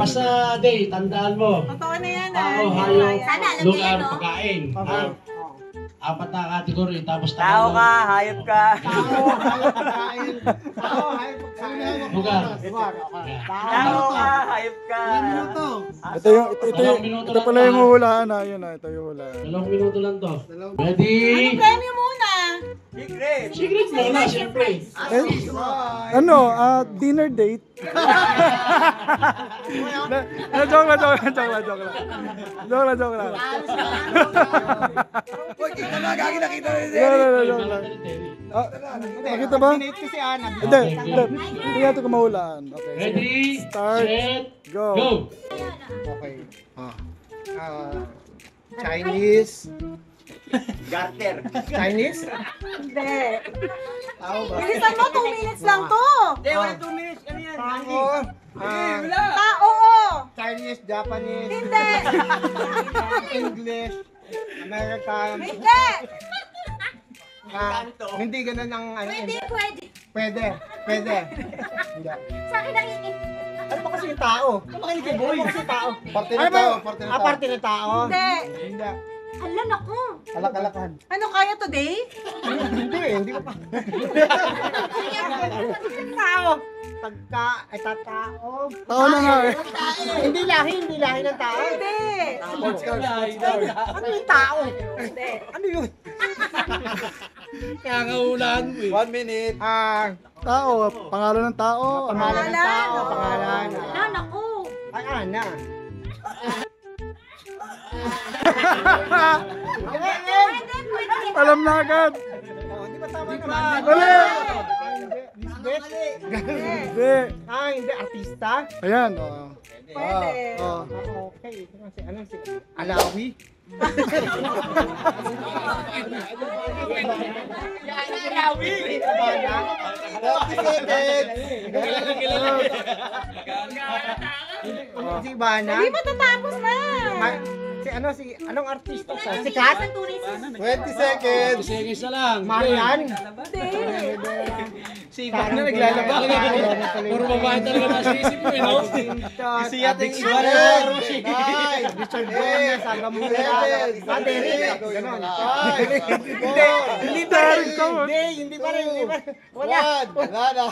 Basta, day, tandaan mo. Totoo na yan, Tao, hayop, Sana alam niya lugar, yan, no? pagkain. Okay. Apat na kategory, tapos Tao ka, hayop ka. Tao, hayop, pagkain. Tao, hayop, pagkain. Lugar. Tao ka, hayop ka. Ito pala yung huhulaan na. Yun na, ito yung huhulaan. 2 minuto lang to. Ready? Anong premyo muna? Secret. Secret muna, siyempre. Dinner date. Joke lang. Joke lang. Joke lang. Nakita ba? Pinate ko si Ana. Hindi natin ko mahulaan. Okay. Ready? Start. Set, Go. go! Okay. Chinese. Garter. Chinese? Hindi. Tao ba? Bilisan mo, 2 minutes lang to. Hindi, wala 2 minutes. Ano yan? Tao. Tao, oo. Chinese, Japanese, Hindi. English, American. Hindi. Hindi ganun ang ano. Pwede, pwede. Pwede. Hindi. Sa akin nakikita. Ano ba kasi yung tao? Ano ba kasi boy? Ano ba kasi yung tao? Parte Ano ng ba? tao, parte ng tao. Parte ng tao? Hindi. Hindi. Alam ako. Alak-alakan. Ano kaya today? Hindi ko pa. Tao. Tatao. Tao na nga eh. Hindi lahi ng tao. Hindi. Ano yung tao? Hindi. Ano yun? Kaya nga ulaan mo eh. 1 minute. Tao. Pangalan ng tao. Pangalan ng tao. Pangalan. Alam ako. Ay, Ana. Pwede, pwede. Alam na agad. Di ba tama naman? Mali. Lisbeth? Hindi. Hindi. Artista? Ayan. Pwede. Okay. Ano si Alawi? Alawi? 30 seconds. Si Ivana? Hindi matatapos na. Anong artista siya? Sikat? 20 seconds. Seconds na lang. Marian? Si Ivan na naglalaba. Puro babae talaga nasa isip mo eh, no? Siya ting Ivan. Richard Gomez, Agamula. Derek. Ganon. Hindi pa rin. Hindi pa rin. Wala. Wala na.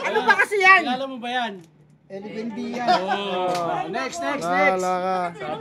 Ano ba kasi yan? Kilala mo ba yan? Eli Buendia. Oh. Next. Wala ka.